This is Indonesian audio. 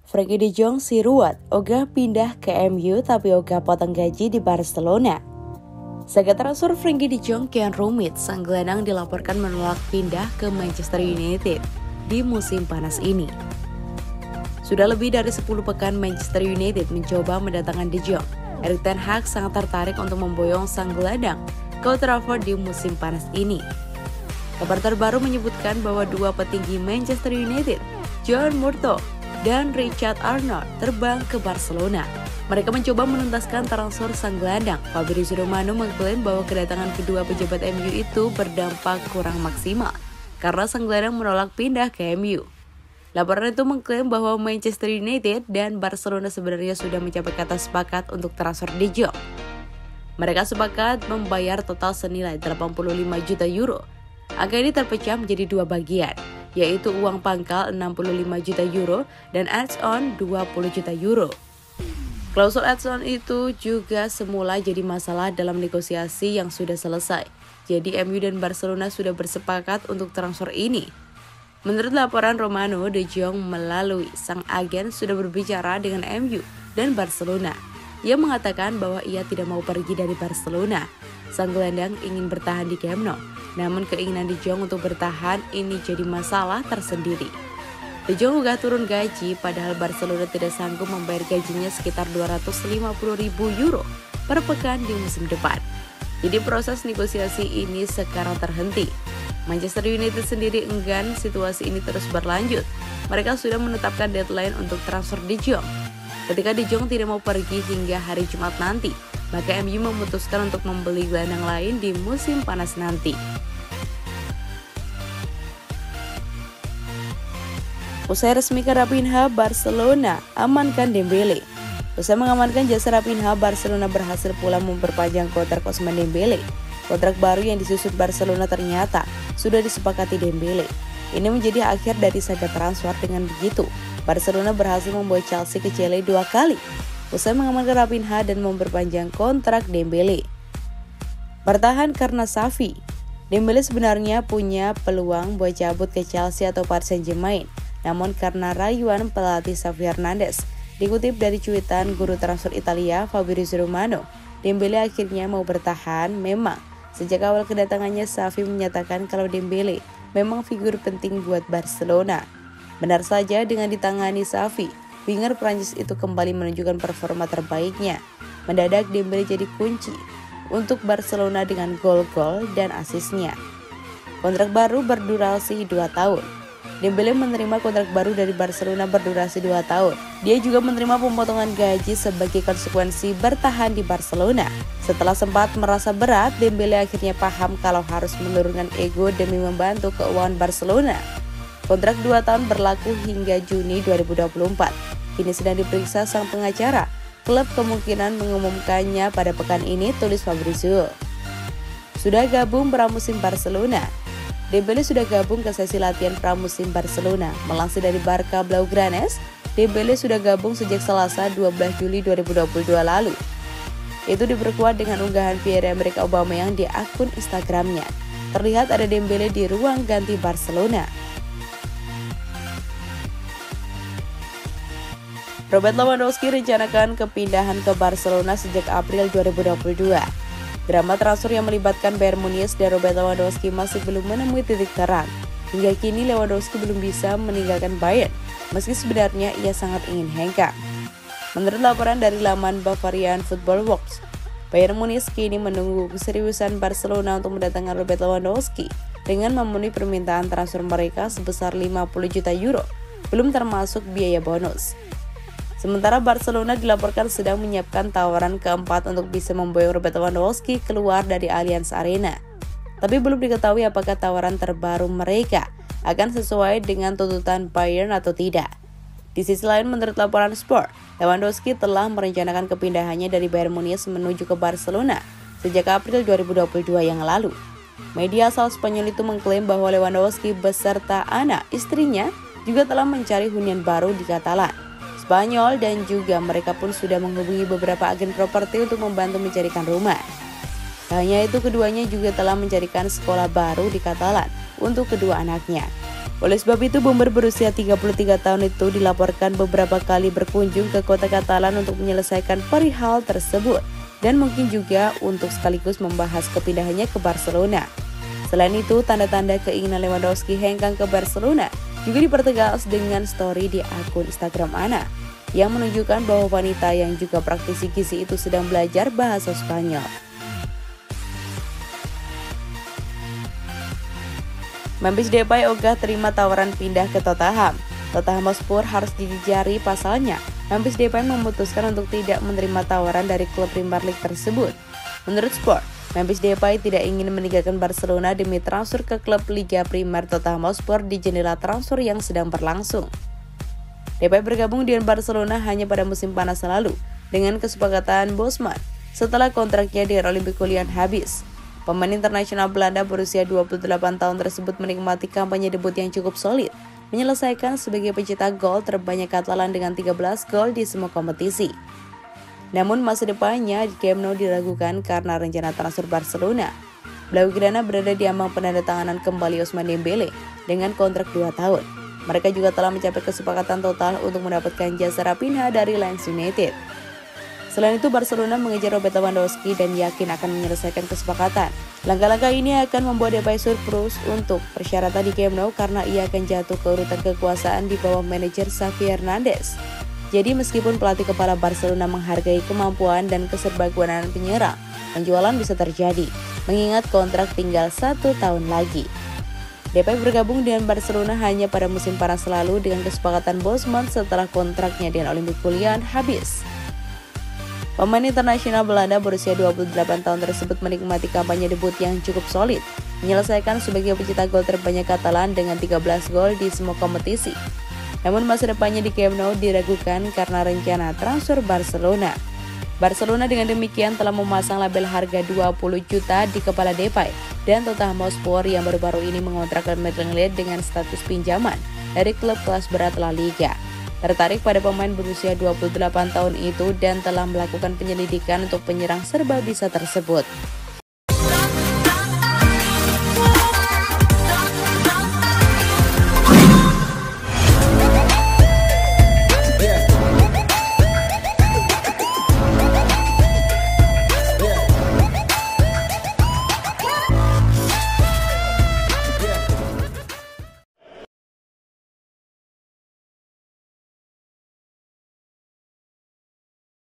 Frenkie de Jong si ruwet, ogah pindah ke MU tapi ogah potong gaji di Barcelona. Saga transfer Frenkie de Jong kian rumit, sang gelandang dilaporkan menolak pindah ke Manchester United di musim panas ini. Sudah lebih dari 10 pekan Manchester United mencoba mendatangkan de Jong. Erik ten Hag sangat tertarik untuk memboyong sang gelandang ke Old Trafford di musim panas ini. Kabar terbaru menyebutkan bahwa dua petinggi Manchester United, Joan Murtough dan Richard Arnold, terbang ke Barcelona. Mereka mencoba menuntaskan transfer sang gelandang. Fabrizio Romano mengklaim bahwa kedatangan kedua pejabat MU itu berdampak kurang maksimal karena sang gelandang menolak pindah ke MU. Laporan itu mengklaim bahwa Manchester United dan Barcelona sebenarnya sudah mencapai kata sepakat untuk transfer de Jong. Mereka sepakat membayar total senilai 85 juta euro. Angka ini terpecah menjadi dua bagian, yaitu uang pangkal 65 juta euro dan add-on 20 juta euro. Klausul add-on itu juga semula jadi masalah dalam negosiasi yang sudah selesai. Jadi MU dan Barcelona sudah bersepakat untuk transfer ini. Menurut laporan Romano, de Jong melalui sang agen sudah berbicara dengan MU dan Barcelona. Ia mengatakan bahwa ia tidak mau pergi dari Barcelona. Sang gelandang ingin bertahan di Camp Nou, namun keinginan de Jong untuk bertahan ini jadi masalah tersendiri. De Jong juga turun gaji, padahal Barcelona tidak sanggup membayar gajinya sekitar 250.000 euro per pekan di musim depan. Jadi proses negosiasi ini sekarang terhenti. Manchester United sendiri enggan situasi ini terus berlanjut. Mereka sudah menetapkan deadline untuk transfer de Jong. Ketika de Jong tidak mau pergi hingga hari Jumat nanti, maka MU memutuskan untuk membeli gelandang lain di musim panas nanti. Usai resmi ke Raphinha, Barcelona amankan Dembele. Usai mengamankan jasa Raphinha, Barcelona berhasil pula memperpanjang kontrak Ousmane Dembele. Kontrak baru yang disusun Barcelona ternyata sudah disepakati Dembele. Ini menjadi akhir dari saga transfer. Dengan begitu, Barcelona berhasil membawa Chelsea ke Chile 2 kali. Usai mengamankan Raphinha dan memperpanjang kontrak Dembele. Bertahan karena Xavi. Dembele sebenarnya punya peluang buat cabut ke Chelsea atau Paris Saint-Germain. Namun karena rayuan pelatih Xavi Hernandez, dikutip dari cuitan guru transfer Italia Fabrizio Romano, Dembele akhirnya mau bertahan. Memang sejak awal kedatangannya Xavi menyatakan kalau Dembele memang figur penting buat Barcelona. Benar saja, dengan ditangani Xavi, winger Prancis itu kembali menunjukkan performa terbaiknya. Mendadak Dembele jadi kunci untuk Barcelona dengan gol-gol dan asisnya. Kontrak baru berdurasi 2 tahun. Dembele menerima kontrak baru dari Barcelona berdurasi 2 tahun. Dia juga menerima pemotongan gaji sebagai konsekuensi bertahan di Barcelona. Setelah sempat merasa berat, Dembele akhirnya paham kalau harus menurunkan ego demi membantu keuangan Barcelona. Kontrak 2 tahun berlaku hingga Juni 2024. Kini sedang diperiksa sang pengacara. Klub kemungkinan mengumumkannya pada pekan ini, tulis Fabrizio. Sudah gabung pramusim Barcelona. Dembele sudah gabung ke sesi latihan pramusim Barcelona. Melansir dari Barca Blaugranes, Dembele sudah gabung sejak Selasa 12 Juli 2022 lalu. Itu diperkuat dengan unggahan Pierre-Emerick Aubameyang di akun Instagramnya. Terlihat ada Dembele di ruang ganti Barcelona. Robert Lewandowski rencanakan kepindahan ke Barcelona sejak April 2022. Drama transfer yang melibatkan Bayern Munich dan Robert Lewandowski masih belum menemui titik terang. Hingga kini Lewandowski belum bisa meninggalkan Bayern, meski sebenarnya ia sangat ingin hengkang. Menurut laporan dari laman Bavarian Football Works, Bayern Munich kini menunggu keseriusan Barcelona untuk mendatangkan Robert Lewandowski dengan memenuhi permintaan transfer mereka sebesar 50 juta euro, belum termasuk biaya bonus. Sementara Barcelona dilaporkan sedang menyiapkan tawaran keempat untuk bisa memboyong Robert Lewandowski keluar dari Allianz Arena. Tapi belum diketahui apakah tawaran terbaru mereka akan sesuai dengan tuntutan Bayern atau tidak. Di sisi lain, menurut laporan Sport, Lewandowski telah merencanakan kepindahannya dari Bayern Munich menuju ke Barcelona sejak April 2022 yang lalu. Media asal Spanyol itu mengklaim bahwa Lewandowski beserta anak istrinya juga telah mencari hunian baru di Katalan, Spanyol, dan juga mereka pun sudah menghubungi beberapa agen properti untuk membantu mencarikan rumah. Hanya itu, keduanya juga telah mencarikan sekolah baru di Katalan untuk kedua anaknya. Oleh sebab itu, bomber berusia 33 tahun itu dilaporkan beberapa kali berkunjung ke kota Katalan untuk menyelesaikan perihal tersebut dan mungkin juga untuk sekaligus membahas kepindahannya ke Barcelona. Selain itu, tanda-tanda keinginan Lewandowski hengkang ke Barcelona juga dipertegas dengan story di akun Instagram Ana yang menunjukkan bahwa wanita yang juga praktisi gizi itu sedang belajar bahasa Spanyol. Memphis Depay ogah terima tawaran pindah ke Tottenham. Tottenham Hotspur harus dijejari pasalnya. Memphis Depay memutuskan untuk tidak menerima tawaran dari klub Premier League tersebut. Menurut Sport, Memphis Depay tidak ingin meninggalkan Barcelona demi transfer ke klub Liga Primer Tottenham Hotspur di jendela transfer yang sedang berlangsung. Depay bergabung dengan Barcelona hanya pada musim panas lalu dengan kesepakatan Bosman setelah kontraknya di Olympique Lyon habis. Pemain internasional Belanda berusia 28 tahun tersebut menikmati kampanye debut yang cukup solid, menyelesaikan sebagai pencetak gol terbanyak Katalan dengan 13 gol di semua kompetisi. Namun masa depannya di Camp Nou diragukan karena rencana transfer Barcelona. Blaugrana berada di ambang penandatanganan kembali Ousmane Dembele dengan kontrak 2 tahun. Mereka juga telah mencapai kesepakatan total untuk mendapatkan jasa Raphinha dari Leeds United. Selain itu, Barcelona mengejar Robert Lewandowski dan yakin akan menyelesaikan kesepakatan. Langkah-langkah ini akan membuat Depay surplus untuk persyaratan di Camp Nou karena ia akan jatuh ke urutan kekuasaan di bawah manajer Xavi Hernandez. Jadi meskipun pelatih kepala Barcelona menghargai kemampuan dan keserbagunan penyerang, penjualan bisa terjadi, mengingat kontrak tinggal 1 tahun lagi. Depay bergabung dengan Barcelona hanya pada musim panas lalu dengan kesepakatan Bosman setelah kontraknya dengan Olympique Lyon habis. Pemain internasional Belanda berusia 28 tahun tersebut menikmati kampanye debut yang cukup solid, menyelesaikan sebagai pencetak gol terbanyak Katalan dengan 13 gol di semua kompetisi. Namun masa depannya di Camp Nou diragukan karena rencana transfer Barcelona. Barcelona dengan demikian telah memasang label harga 20 juta di kepala Depay dan Tottenham Hotspur yang baru-baru ini mengontrakkan Maitland Niles dengan status pinjaman dari klub kelas berat La Liga. Tertarik pada pemain berusia 28 tahun itu dan telah melakukan penyelidikan untuk penyerang serba bisa tersebut.